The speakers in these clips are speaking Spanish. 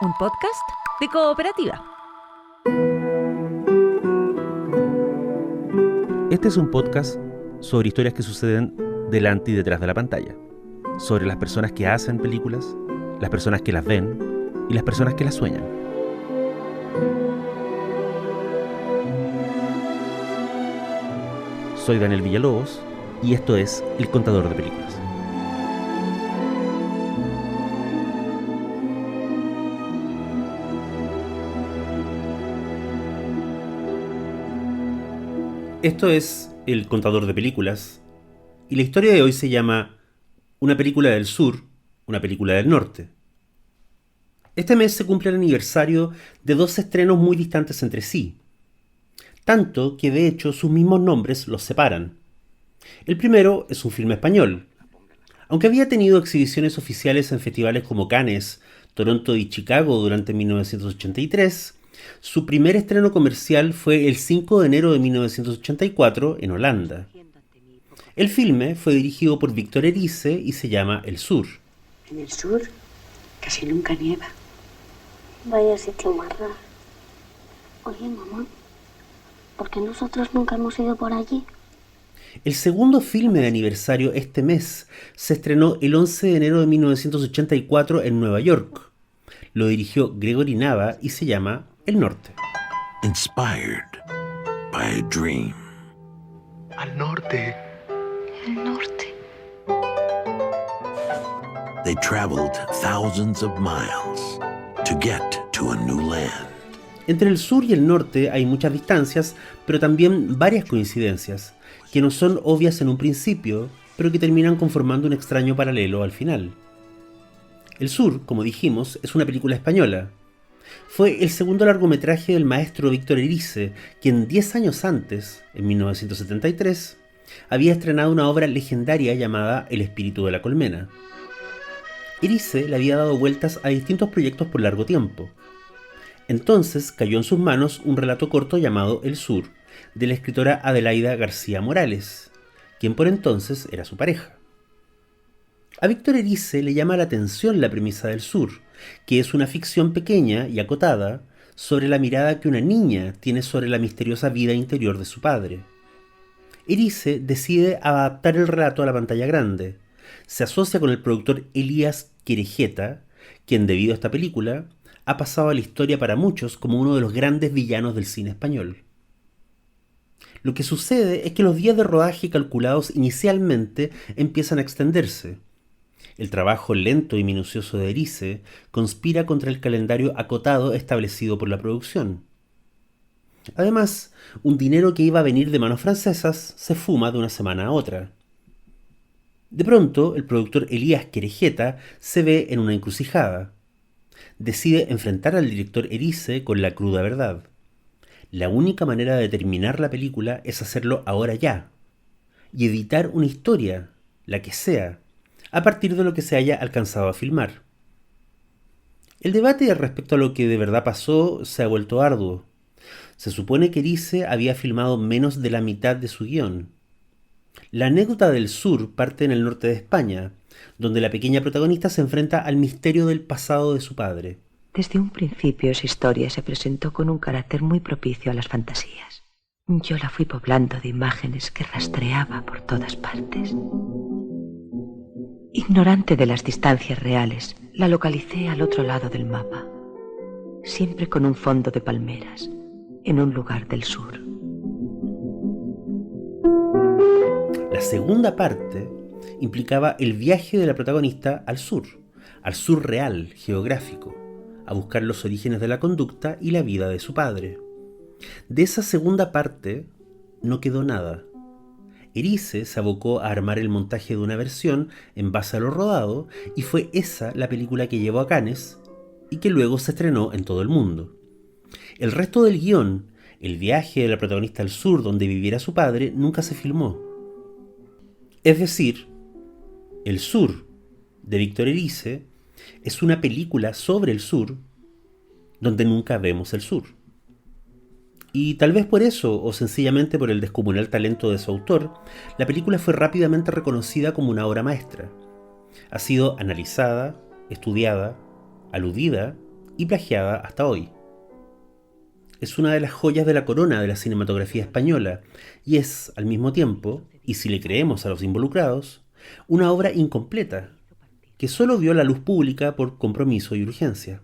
un podcast de Cooperativa. Este es un podcast sobre historias que suceden delante y detrás de la pantalla, sobre las personas que hacen películas, las personas que las ven y las personas que las sueñan. Soy Daniel Villalobos y esto es El Contador de Películas. Esto es El Contador de Películas y la historia de hoy se llama Una película del sur, una película del norte. Este mes se cumple el aniversario de dos estrenos muy distantes entre sí, tanto que de hecho sus mismos nombres los separan. El primero es un filme español. Aunque había tenido exhibiciones oficiales en festivales como Cannes, Toronto y Chicago durante 1983, su primer estreno comercial fue el 5 de enero de 1984 en Holanda. El filme fue dirigido por Víctor Erice y se llama El Sur. En el sur casi nunca nieva. Vaya sitio más raro. Oye, mamá, ¿por qué nosotros nunca hemos ido por allí? El segundo filme de aniversario este mes se estrenó el 11 de enero de 1984 en Nueva York. Lo dirigió Gregory Nava y se llama El Norte. Inspired by a dream. Al norte. El norte. They traveled thousands of miles to get to a new land. Entre el sur y el norte hay muchas distancias, pero también varias coincidencias, que no son obvias en un principio, pero que terminan conformando un extraño paralelo al final. El Sur, como dijimos, es una película española. Fue el segundo largometraje del maestro Víctor Erice, quien 10 años antes, en 1973, había estrenado una obra legendaria llamada El espíritu de la colmena. Erice le había dado vueltas a distintos proyectos por largo tiempo. Entonces cayó en sus manos un relato corto llamado El Sur, de la escritora Adelaida García Morales, quien por entonces era su pareja. A Víctor Erice le llama la atención la premisa del Sur, que es una ficción pequeña y acotada sobre la mirada que una niña tiene sobre la misteriosa vida interior de su padre. Erice decide adaptar el relato a la pantalla grande. Se asocia con el productor Elías Querejeta, quien debido a esta película ha pasado a la historia para muchos como uno de los grandes villanos del cine español. Lo que sucede es que los días de rodaje calculados inicialmente empiezan a extenderse. El trabajo lento y minucioso de Erice conspira contra el calendario acotado establecido por la producción. Además, un dinero que iba a venir de manos francesas se fuma de una semana a otra. De pronto, el productor Elías Querejeta se ve en una encrucijada. Decide enfrentar al director Erice con la cruda verdad. La única manera de terminar la película es hacerlo ahora ya, y editar una historia, la que sea, a partir de lo que se haya alcanzado a filmar. El debate respecto a lo que de verdad pasó se ha vuelto arduo. Se supone que Erice había filmado menos de la mitad de su guión. La anécdota del Sur parte en el norte de España, donde la pequeña protagonista se enfrenta al misterio del pasado de su padre. Desde un principio esa historia se presentó con un carácter muy propicio a las fantasías. Yo la fui poblando de imágenes que rastreaba por todas partes. Ignorante de las distancias reales, la localicé al otro lado del mapa, siempre con un fondo de palmeras, en un lugar del sur. La segunda parte implicaba el viaje de la protagonista al sur real, geográfico, a buscar los orígenes de la conducta y la vida de su padre. De esa segunda parte no quedó nada. Erice se abocó a armar el montaje de una versión en base a lo rodado y fue esa la película que llevó a Cannes y que luego se estrenó en todo el mundo. El resto del guión, el viaje de la protagonista al sur donde viviera su padre, nunca se filmó. Es decir, El Sur, de Víctor Erice, es una película sobre el sur donde nunca vemos el sur. Y tal vez por eso, o sencillamente por el descomunal talento de su autor, la película fue rápidamente reconocida como una obra maestra. Ha sido analizada, estudiada, aludida y plagiada hasta hoy. Es una de las joyas de la corona de la cinematografía española y es, al mismo tiempo, y si le creemos a los involucrados, una obra incompleta, que solo vio la luz pública por compromiso y urgencia.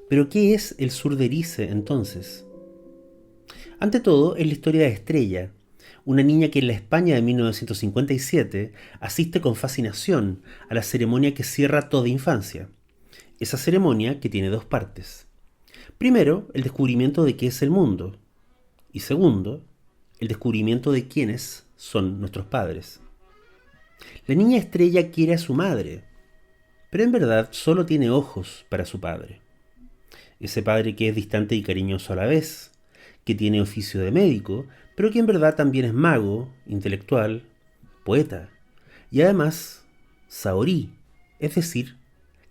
¿Pero qué es El sur de Erice, entonces? Ante todo, es la historia de Estrella, una niña que en la España de 1957 asiste con fascinación a la ceremonia que cierra toda infancia. Esa ceremonia que tiene dos partes. Primero, el descubrimiento de qué es el mundo. Y segundo, el descubrimiento de quiénes son nuestros padres. La niña Estrella quiere a su madre, pero en verdad solo tiene ojos para su padre. Ese padre que es distante y cariñoso a la vez, que tiene oficio de médico, pero que en verdad también es mago, intelectual, poeta, y además saorí, es decir,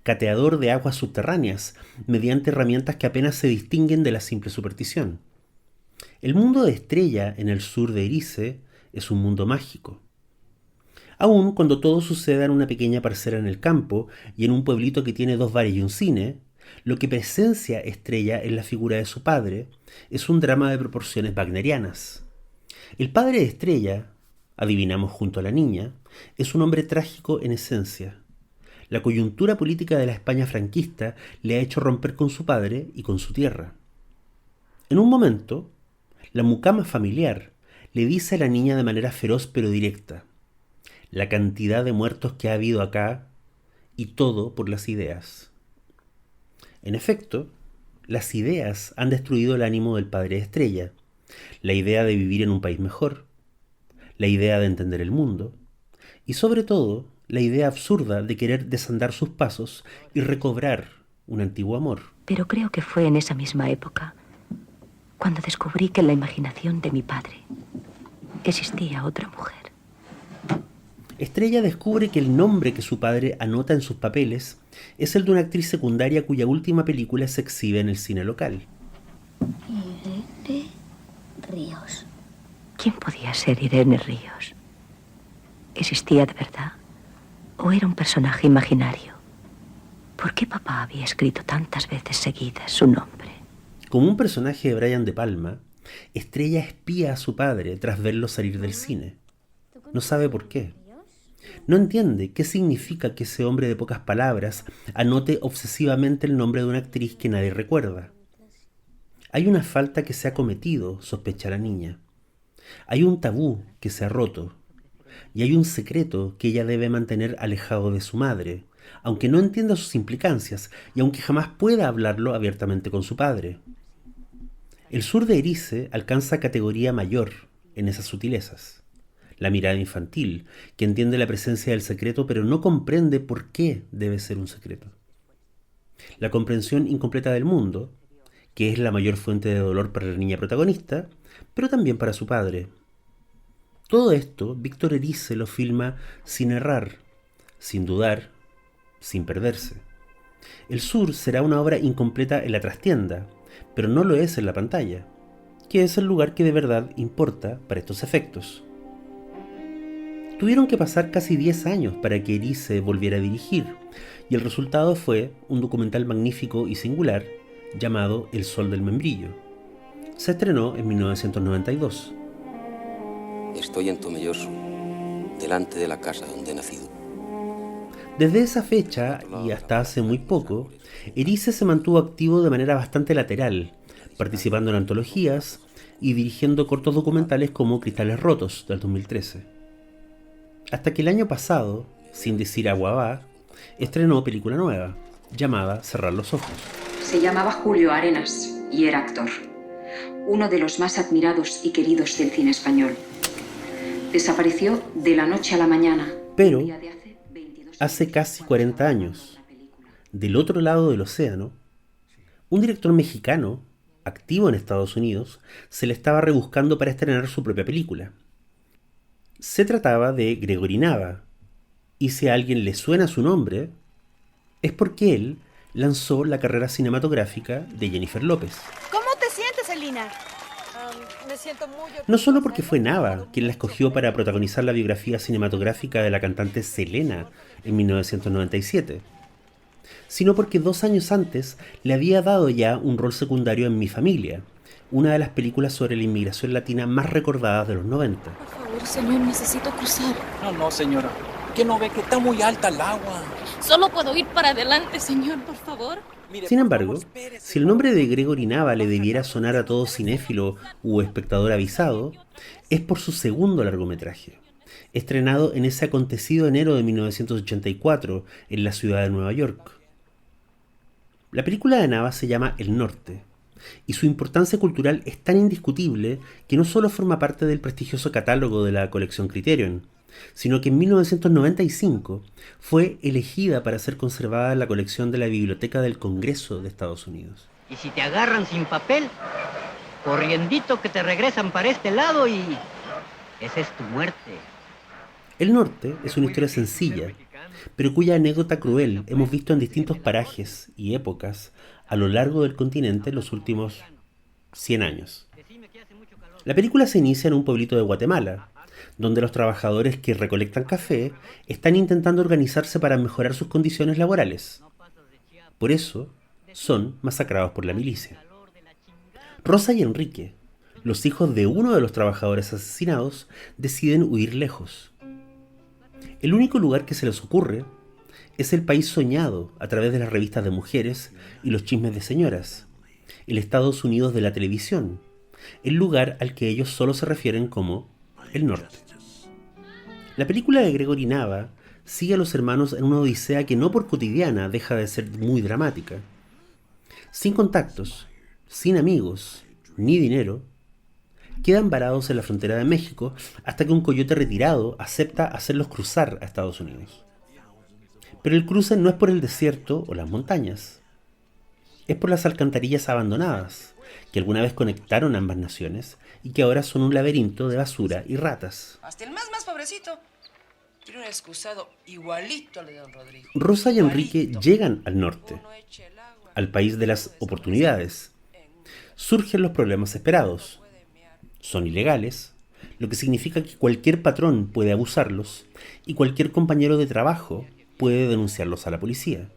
cateador de aguas subterráneas, mediante herramientas que apenas se distinguen de la simple superstición. El mundo de Estrella en el sur de Erice es un mundo mágico. Aun cuando todo suceda en una pequeña parcela en el campo y en un pueblito que tiene 2 bares y un cine, lo que presencia Estrella en la figura de su padre es un drama de proporciones wagnerianas. El padre de Estrella, adivinamos junto a la niña, es un hombre trágico en esencia. La coyuntura política de la España franquista le ha hecho romper con su padre y con su tierra. En un momento, la mucama familiar le dice a la niña de manera feroz pero directa: la cantidad de muertos que ha habido acá, y todo por las ideas. En efecto, las ideas han destruido el ánimo del padre de Estrella, la idea de vivir en un país mejor, la idea de entender el mundo, y sobre todo, la idea absurda de querer desandar sus pasos y recobrar un antiguo amor. Pero creo que fue en esa misma época cuando descubrí que en la imaginación de mi padre existía otra mujer. Estrella descubre que el nombre que su padre anota en sus papeles es el de una actriz secundaria cuya última película se exhibe en el cine local. Irene Ríos. ¿Quién podía ser Irene Ríos? ¿Existía de verdad? ¿O era un personaje imaginario? ¿Por qué papá había escrito tantas veces seguidas su nombre? Como un personaje de Brian De Palma, Estrella espía a su padre tras verlo salir del cine. No sabe por qué. No entiende qué significa que ese hombre de pocas palabras anote obsesivamente el nombre de una actriz que nadie recuerda. Hay una falta que se ha cometido, sospecha la niña. Hay un tabú que se ha roto. Y hay un secreto que ella debe mantener alejado de su madre, aunque no entienda sus implicancias y aunque jamás pueda hablarlo abiertamente con su padre. El sur de Erice alcanza categoría mayor en esas sutilezas. La mirada infantil, que entiende la presencia del secreto pero no comprende por qué debe ser un secreto. La comprensión incompleta del mundo, que es la mayor fuente de dolor para la niña protagonista, pero también para su padre. Todo esto, Víctor Erice lo filma sin errar, sin dudar, sin perderse. El sur será una obra incompleta en la trastienda, pero no lo es en la pantalla, que es el lugar que de verdad importa para estos efectos. Tuvieron que pasar casi 10 años para que Erice volviera a dirigir, y el resultado fue un documental magnífico y singular llamado El sol del membrillo. Se estrenó en 1992. Estoy en Tomelloso, delante de la casa donde he nacido. Desde esa fecha y hasta hace muy poco, Erice se mantuvo activo de manera bastante lateral, participando en antologías y dirigiendo cortos documentales como Cristales rotos, del 2013. Hasta que el año pasado, sin decir agua va, estrenó película nueva, llamada Cerrar los ojos. Se llamaba Julio Arenas y era actor, uno de los más admirados y queridos del cine español. Desapareció de la noche a la mañana. Pero hace casi 40 años, del otro lado del océano, un director mexicano, activo en Estados Unidos, se le estaba rebuscando para estrenar su propia película. Se trataba de Gregory Nava, y si a alguien le suena su nombre, es porque él lanzó la carrera cinematográfica de Jennifer López. ¿Cómo te sientes, Elina? Me siento muy... No solo porque fue Nava quien la escogió para protagonizar la biografía cinematográfica de la cantante Selena en 1997, sino porque 2 años antes le había dado ya un rol secundario en Mi Familia, una de las películas sobre la inmigración latina más recordadas de los 90. Por favor, señor, necesito cruzar. No, señora. ¿Qué no ve que está muy alta el agua? Solo puedo ir para adelante, señor, por favor. Sin embargo, si el nombre de Gregory Nava le debiera sonar a todo cinéfilo u espectador avisado, es por su segundo largometraje, estrenado en ese acontecido enero de 1984 en la ciudad de Nueva York. La película de Nava se llama El Norte, y su importancia cultural es tan indiscutible que no solo forma parte del prestigioso catálogo de la colección Criterion, sino que en 1995 fue elegida para ser conservada en la colección de la Biblioteca del Congreso de Estados Unidos. Y si te agarran sin papel, corriendito que te regresan para este lado y esa es tu muerte. El Norte es una historia sencilla, pero cuya anécdota cruel hemos visto en distintos parajes y épocas a lo largo del continente en los últimos 100 años. La película se inicia en un pueblito de Guatemala, donde los trabajadores que recolectan café están intentando organizarse para mejorar sus condiciones laborales. Por eso, son masacrados por la milicia. Rosa y Enrique, los hijos de uno de los trabajadores asesinados, deciden huir lejos. El único lugar que se les ocurre es el país soñado a través de las revistas de mujeres y los chismes de señoras, el Estados Unidos de la televisión, el lugar al que ellos solo se refieren como el Norte. La película de Gregory Nava sigue a los hermanos en una odisea que no por cotidiana deja de ser muy dramática. Sin contactos, sin amigos, ni dinero, quedan varados en la frontera de México hasta que un coyote retirado acepta hacerlos cruzar a Estados Unidos. Pero el cruce no es por el desierto o las montañas, es por las alcantarillas abandonadas, que alguna vez conectaron ambas naciones y que ahora son un laberinto de basura y ratas. Hasta el más pobrecito tiene un excusado igualito al de don Rodrigo. Rosa y Enrique llegan al norte, al país de las oportunidades. Surgen los problemas esperados. Son ilegales, lo que significa que cualquier patrón puede abusarlos y cualquier compañero de trabajo puede denunciarlos a la policía.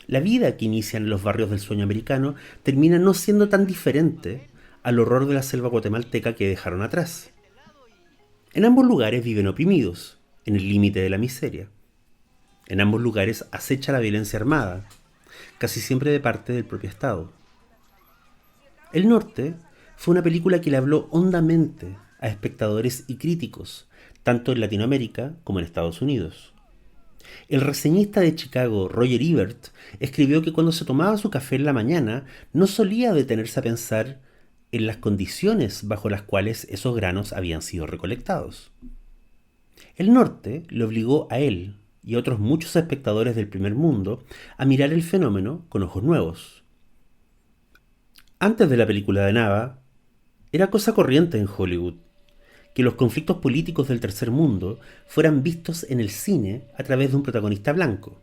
La vida que inician en los barrios del sueño americano termina no siendo tan diferente al horror de la selva guatemalteca que dejaron atrás. En ambos lugares viven oprimidos, en el límite de la miseria. En ambos lugares acecha la violencia armada, casi siempre de parte del propio Estado. El Norte fue una película que le habló hondamente a espectadores y críticos, tanto en Latinoamérica como en Estados Unidos. El reseñista de Chicago, Roger Ebert, escribió que cuando se tomaba su café en la mañana, no solía detenerse a pensar en las condiciones bajo las cuales esos granos habían sido recolectados. El Norte le obligó a él y a otros muchos espectadores del primer mundo a mirar el fenómeno con ojos nuevos. Antes de la película de Nava, era cosa corriente en Hollywood que los conflictos políticos del tercer mundo fueran vistos en el cine a través de un protagonista blanco,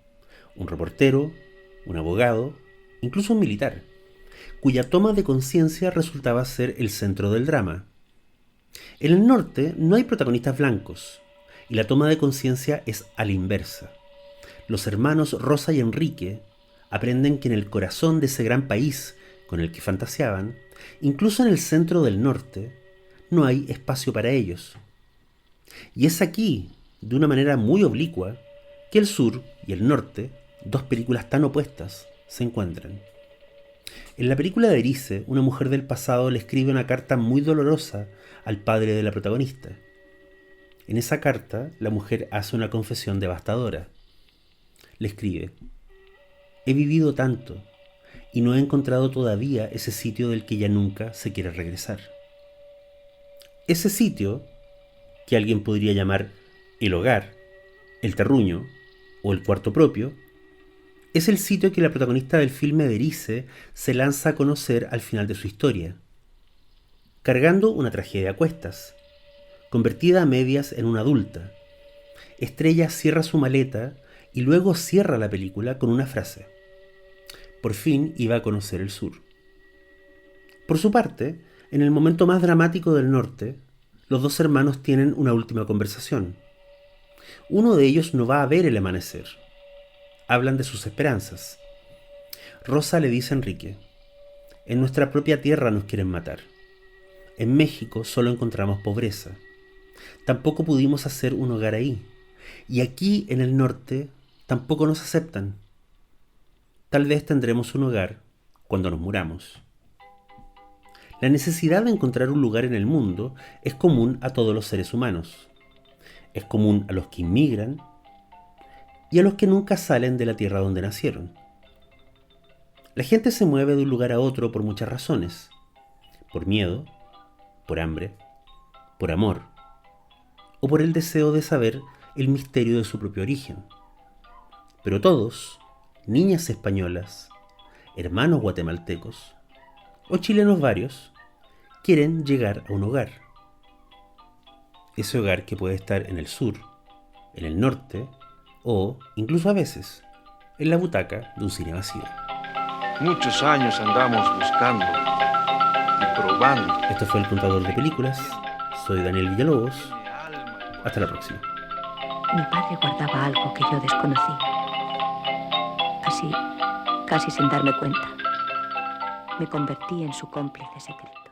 un reportero, un abogado, incluso un militar, cuya toma de conciencia resultaba ser el centro del drama. En el Norte no hay protagonistas blancos, y la toma de conciencia es a la inversa. Los hermanos Rosa y Enrique aprenden que en el corazón de ese gran país con el que fantaseaban, incluso en el centro del Norte, no hay espacio para ellos. Y es aquí, de una manera muy oblicua, que el sur y el norte, dos películas tan opuestas, se encuentran. En la película de Erice, una mujer del pasado le escribe una carta muy dolorosa al padre de la protagonista. En esa carta, la mujer hace una confesión devastadora. Le escribe: he vivido tanto y no he encontrado todavía ese sitio del que ya nunca se quiere regresar. Ese sitio, que alguien podría llamar el hogar, el terruño o el cuarto propio, es el sitio que la protagonista del filme de Erice se lanza a conocer al final de su historia, cargando una tragedia a cuestas. Convertida a medias en una adulta, Estrella cierra su maleta y luego cierra la película con una frase: por fin iba a conocer el sur. Por su parte, en el momento más dramático del norte, los dos hermanos tienen una última conversación. Uno de ellos no va a ver el amanecer. hablan de sus esperanzas. Rosa le dice a Enrique: en nuestra propia tierra nos quieren matar. En México solo encontramos pobreza. Tampoco pudimos hacer un hogar ahí. Y aquí en el norte tampoco nos aceptan. Tal vez tendremos un hogar cuando nos muramos. La necesidad de encontrar un lugar en el mundo es común a todos los seres humanos. Es común a los que inmigran y a los que nunca salen de la tierra donde nacieron. La gente se mueve de un lugar a otro por muchas razones. Por miedo, por hambre, por amor, o por el deseo de saber el misterio de su propio origen. Pero todos, niñas españolas, hermanos guatemaltecos, o chilenos varios, quieren llegar a un hogar. Ese hogar que puede estar en el sur, en el norte, o, incluso a veces, en la butaca de un cine vacío. Muchos años andamos buscando y probando. Esto fue El Contador de Películas. Soy Daniel Villalobos. Hasta la próxima. Mi padre guardaba algo que yo desconocí. Así, casi sin darme cuenta, me convertí en su cómplice secreto.